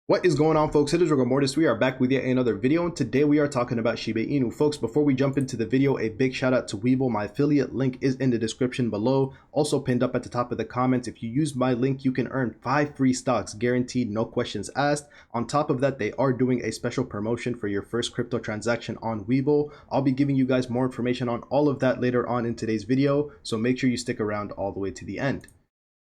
What is going on, folks? It is Rigor Mortis. We are back with yet another video, and today we are talking about Shiba Inu. Folks, before we jump into the video, a big shout out to Weebl. My affiliate link is in the description below, also pinned up at the top of the comments. If you use my link, you can earn 5 free stocks, guaranteed, no questions asked. On top of that, they are doing a special promotion for your first crypto transaction on Weebl. I'll be giving you guys more information on all of that later on in today's video, so make sure you stick around all the way to the end.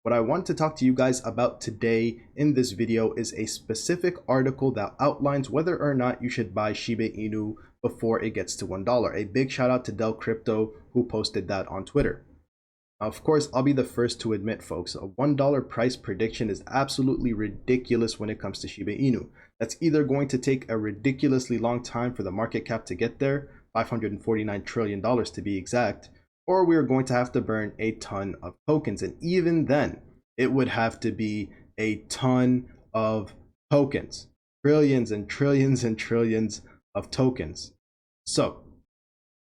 What I want to talk to you guys about today in this video is a specific article that outlines whether or not you should buy Shiba Inu before it gets to $1. A big shout out to Del Crypto who posted that on Twitter. Now, of course, I'll be the first to admit, folks, a $1 price prediction is absolutely ridiculous when it comes to Shiba Inu. That's either going to take a ridiculously long time for the market cap to get there, $549 trillion to be exact, or we are going to have to burn a ton of tokens. And even then, it would have to be a ton of tokens, trillions and trillions and trillions of tokens. So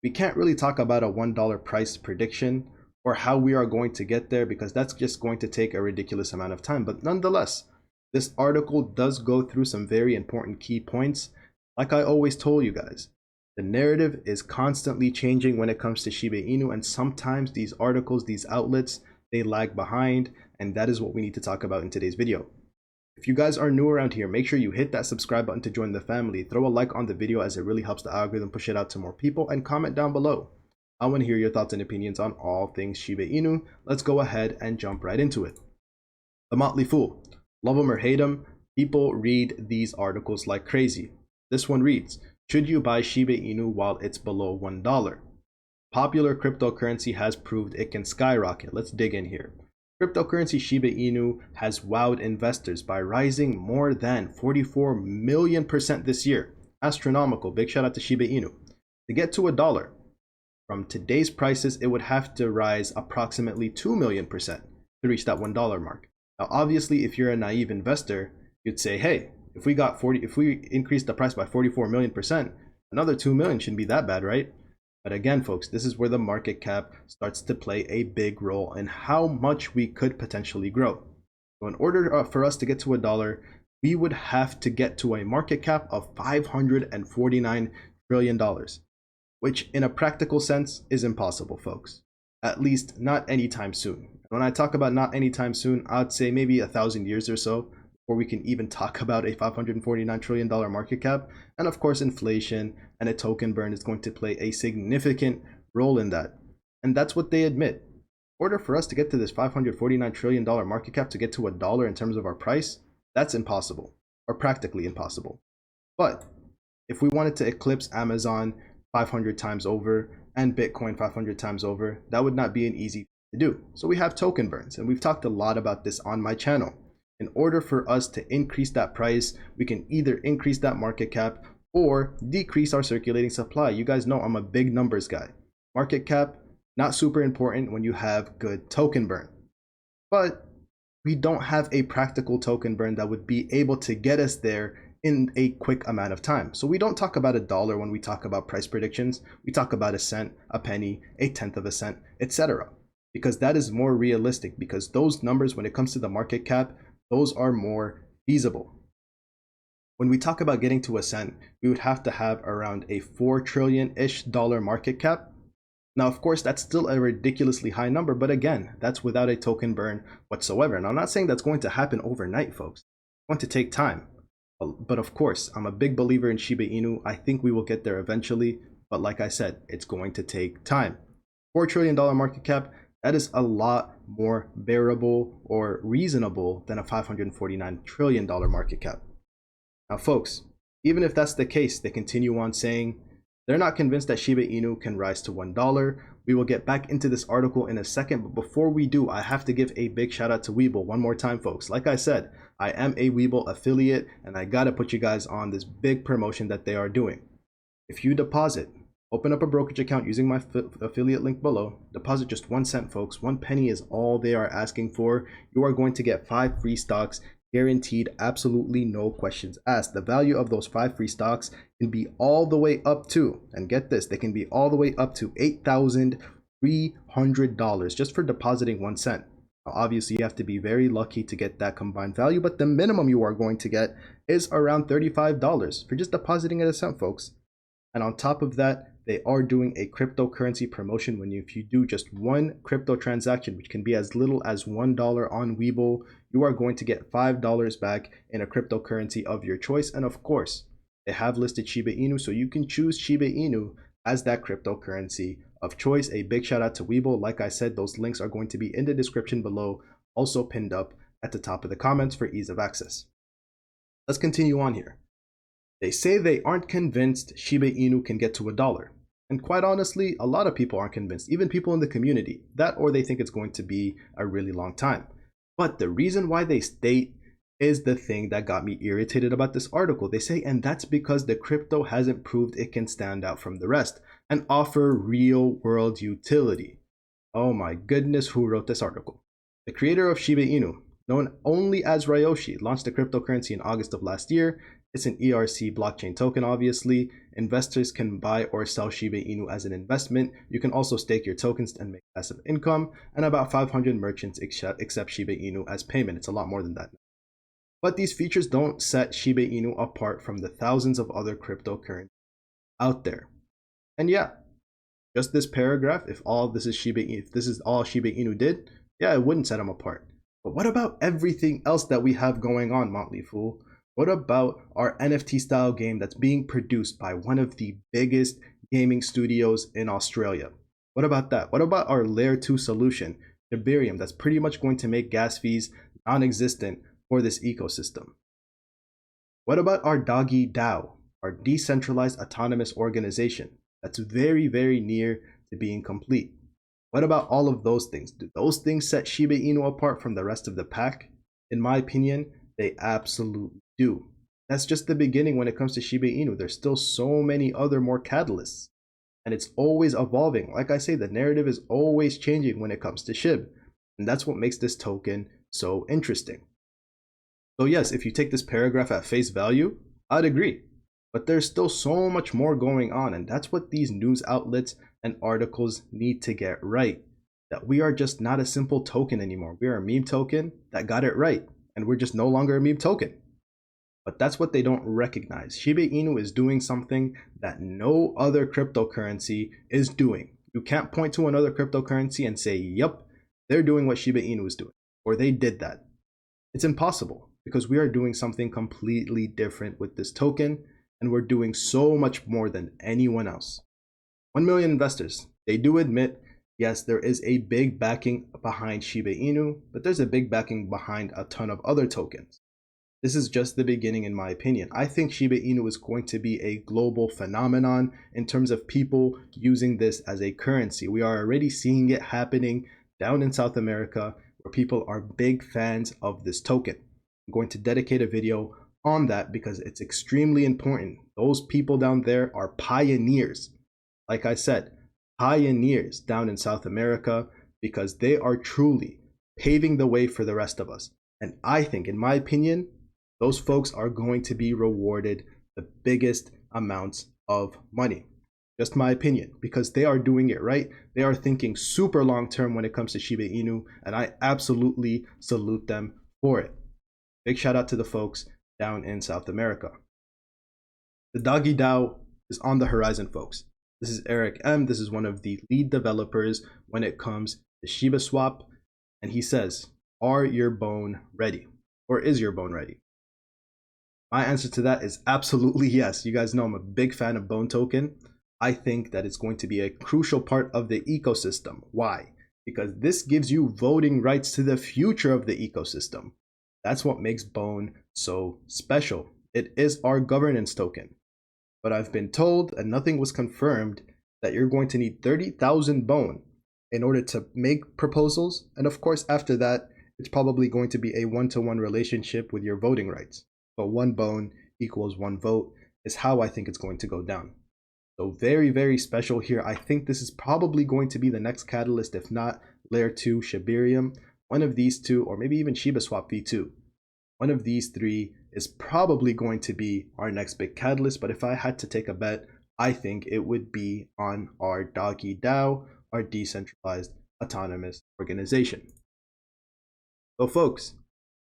we can't really talk about a $1 price prediction or how we are going to get there, because that's just going to take a ridiculous amount of time. But nonetheless, this article does go through some very important key points. Like I always told you guys, the narrative is constantly changing when it comes to Shiba Inu, and sometimes these articles, these outlets, they lag behind, and that is what we need to talk about in today's video. If you guys are new around here, make sure you hit that subscribe button to join the family. Throw a like on the video as it really helps the algorithm push it out to more people, and comment down below. I want to hear your thoughts and opinions on all things Shiba Inu. Let's go ahead and jump right into it. The Motley Fool. Love him or hate him, people read these articles like crazy. This one reads, should you buy Shiba Inu while it's below $1? Popular cryptocurrency has proved it can skyrocket. Let's dig in here. Cryptocurrency Shiba Inu has wowed investors by rising more than 44 million% this year. Astronomical. Big shout out to Shiba Inu. To get to $1, from today's prices, it would have to rise approximately 2 million% to reach that $1 mark. Now, obviously, if you're a naive investor, you'd say, hey, if we increase the price by 44 million%, another 2 million shouldn't be that bad, right? But again, folks, this is where the market cap starts to play a big role in how much we could potentially grow. So in order for us to get to $1, we would have to get to a market cap of $549 trillion, which in a practical sense is impossible, folks. At least not anytime soon. When I talk about not anytime soon, I'd say maybe 1,000 years or so, or we can even talk about a $549 trillion market cap. And of course, inflation and a token burn is going to play a significant role in that. And that's what they admit. In order for us to get to this $549 trillion market cap, to get to $1 in terms of our price, that's impossible, or practically impossible. But if we wanted to eclipse Amazon 500 times over and Bitcoin 500 times over, that would not be an easy thing to do. So we have token burns, and we've talked a lot about this on my channel. In order for us to increase that price, we can either increase that market cap or decrease our circulating supply. You guys know I'm a big numbers guy. Market cap, not super important when you have good token burn. But we don't have a practical token burn that would be able to get us there in a quick amount of time. So we don't talk about $1 when we talk about price predictions. We talk about a cent, a penny, a tenth of a cent, etc. Because that is more realistic, because those numbers, when it comes to the market cap, those are more feasible. When we talk about getting to a cent, we would have to have around a $4 trillion-ish market cap. Now, of course, that's still a ridiculously high number, but again, that's without a token burn whatsoever. And I'm not saying that's going to happen overnight, folks. It's going to take time. But of course, I'm a big believer in Shiba Inu. I think we will get there eventually. But like I said, it's going to take time. $4 trillion market cap, that is a lot more bearable or reasonable than a $549 trillion market cap. Now, folks, even if that's the case, they continue on saying they're not convinced that Shiba Inu can rise to $1. We will get back into this article in a second, but before we do, I have to give a big shout out to Weebl one more time, folks. Like I said, I am a Weebl affiliate, and I gotta put you guys on this big promotion that they are doing. If you deposit, open up a brokerage account using my affiliate link below, deposit just 1 cent, folks. 1 penny is all they are asking for. You are going to get 5 free stocks, guaranteed, absolutely no questions asked. The value of those 5 free stocks can be all the way up to, and get this, they can be all the way up to $8,300 just for depositing 1 cent. Obviously, you have to be very lucky to get that combined value, but the minimum you are going to get is around $35 for just depositing a cent, folks. And on top of that, they are doing a cryptocurrency promotion when if you do just one crypto transaction, which can be as little as $1 on Weebl, you are going to get $5 back in a cryptocurrency of your choice. And of course, they have listed Shiba Inu, so you can choose Shiba Inu as that cryptocurrency of choice. A big shout out to Weebl. Like I said, those links are going to be in the description below, also pinned up at the top of the comments for ease of access. Let's continue on here. They say they aren't convinced Shiba Inu can get to $1. And quite honestly, a lot of people aren't convinced, even people in the community, that or they think it's going to be a really long time. But the reason why they state is the thing that got me irritated about this article. They say, and that's because the crypto hasn't proved it can stand out from the rest and offer real world utility. Oh my goodness, who wrote this article? The creator of Shiba Inu, known only as Ryoshi, launched a cryptocurrency in August of last year. It's an ERC blockchain token, obviously. Investors can buy or sell Shiba Inu as an investment. You can also stake your tokens and make passive income. And about 500 merchants accept Shiba Inu as payment. It's a lot more than that. But these features don't set Shiba Inu apart from the thousands of other cryptocurrencies out there. And yeah, just this paragraph, if this is all Shiba Inu did, yeah, it wouldn't set them apart. But what about everything else that we have going on, Motley Fool? What about our NFT style game that's being produced by one of the biggest gaming studios in Australia? What about that? What about our layer 2 solution, Ethereum, that's pretty much going to make gas fees non-existent for this ecosystem? What about our Doggy DAO, our decentralized autonomous organization that's very, very near to being complete? What about all of those things? Do those things set Shiba Inu apart from the rest of the pack? In my opinion, they absolutely do. That's just the beginning when it comes to Shiba Inu. There's still so many other more catalysts, and it's always evolving. Like I say, the narrative is always changing when it comes to Shib, and that's what makes this token so interesting. So yes, if you take this paragraph at face value, I'd agree, but there's still so much more going on, and that's what these news outlets and articles need to get right. That we are just not a simple token anymore. We are a meme token that got it right, and we're just no longer a meme token. But that's what they don't recognize. Shiba Inu is doing something that no other cryptocurrency is doing. You can't point to another cryptocurrency and say, yep, they're doing what Shiba Inu is doing, or they did that. It's impossible, because we are doing something completely different with this token, and we're doing so much more than anyone else. 1 million investors. They do admit, yes, there is a big backing behind Shiba Inu, but there's a big backing behind a ton of other tokens. This is just the beginning, in my opinion. I think Shiba Inu is going to be a global phenomenon in terms of people using this as a currency. We are already seeing it happening down in South America, where people are big fans of this token. I'm going to dedicate a video on that because it's extremely important. Those people down there are pioneers. Like I said, pioneers down in South America, because they are truly paving the way for the rest of us. And I think, in my opinion, those folks are going to be rewarded the biggest amounts of money. Just my opinion, because they are doing it right. They are thinking super long term when it comes to Shiba Inu, and I absolutely salute them for it. Big shout out to the folks down in South America. The Doggy DAO is on the horizon, folks. This is Eric M. This is one of the lead developers when it comes to SHIBASWAP, and he says, are your bone ready? Or is your bone ready? My answer to that is absolutely yes. You guys know I'm a big fan of Bone Token. I think that it's going to be a crucial part of the ecosystem. Why? Because this gives you voting rights to the future of the ecosystem. That's what makes Bone so special. It is our governance token. But I've been told, and nothing was confirmed, that you're going to need 30,000 Bone in order to make proposals. And of course, after that, it's probably going to be a one-to-one relationship with your voting rights. But 1 bone equals 1 vote is how I think it's going to go down. So very, very special here. I think this is probably going to be the next catalyst, if not layer 2 Shibarium. One of these two, or maybe even SHIBASWAP V2. One of these three is probably going to be our next big catalyst. But if I had to take a bet, I think it would be on our Doggy DAO, our decentralized autonomous organization. So folks,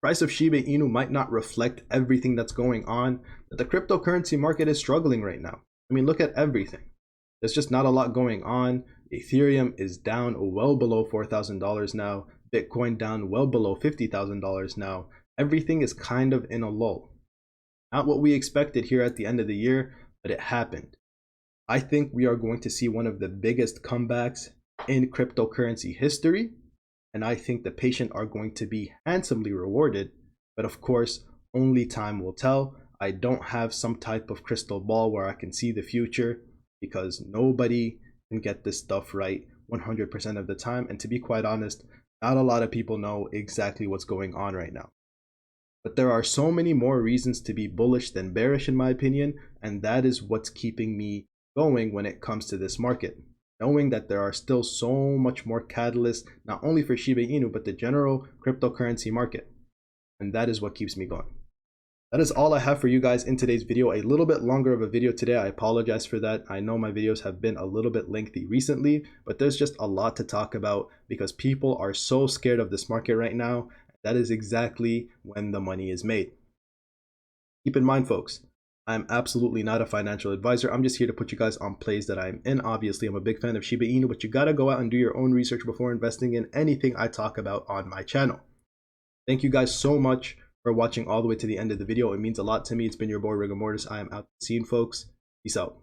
price of Shiba Inu might not reflect everything that's going on, but the cryptocurrency market is struggling right now. I mean, look at everything. There's just not a lot going on. Ethereum is down well below $4,000 now. Bitcoin down well below $50,000 now. Everything is kind of in a lull. Not what we expected here at the end of the year, but it happened. I think we are going to see one of the biggest comebacks in cryptocurrency history, and I think the patient are going to be handsomely rewarded, but of course, only time will tell. I don't have some type of crystal ball where I can see the future, because nobody can get this stuff right 100% of the time, and to be quite honest, not a lot of people know exactly what's going on right now. But there are so many more reasons to be bullish than bearish in my opinion, and that is what's keeping me going when it comes to this market. Knowing that there are still so much more catalysts, not only for Shiba Inu, but the general cryptocurrency market. And that is what keeps me going. That is all I have for you guys in today's video. A little bit longer of a video today. I apologize for that. I know my videos have been a little bit lengthy recently, but there's just a lot to talk about because people are so scared of this market right now. That is exactly when the money is made. Keep in mind, folks, I'm absolutely not a financial advisor. I'm just here to put you guys on plays that I'm in. Obviously, I'm a big fan of Shiba Inu, but you gotta go out and do your own research before investing in anything I talk about on my channel. Thank you guys so much for watching all the way to the end of the video. It means a lot to me. It's been your boy Rigor Mortis. I am out. See you, folks. Peace out.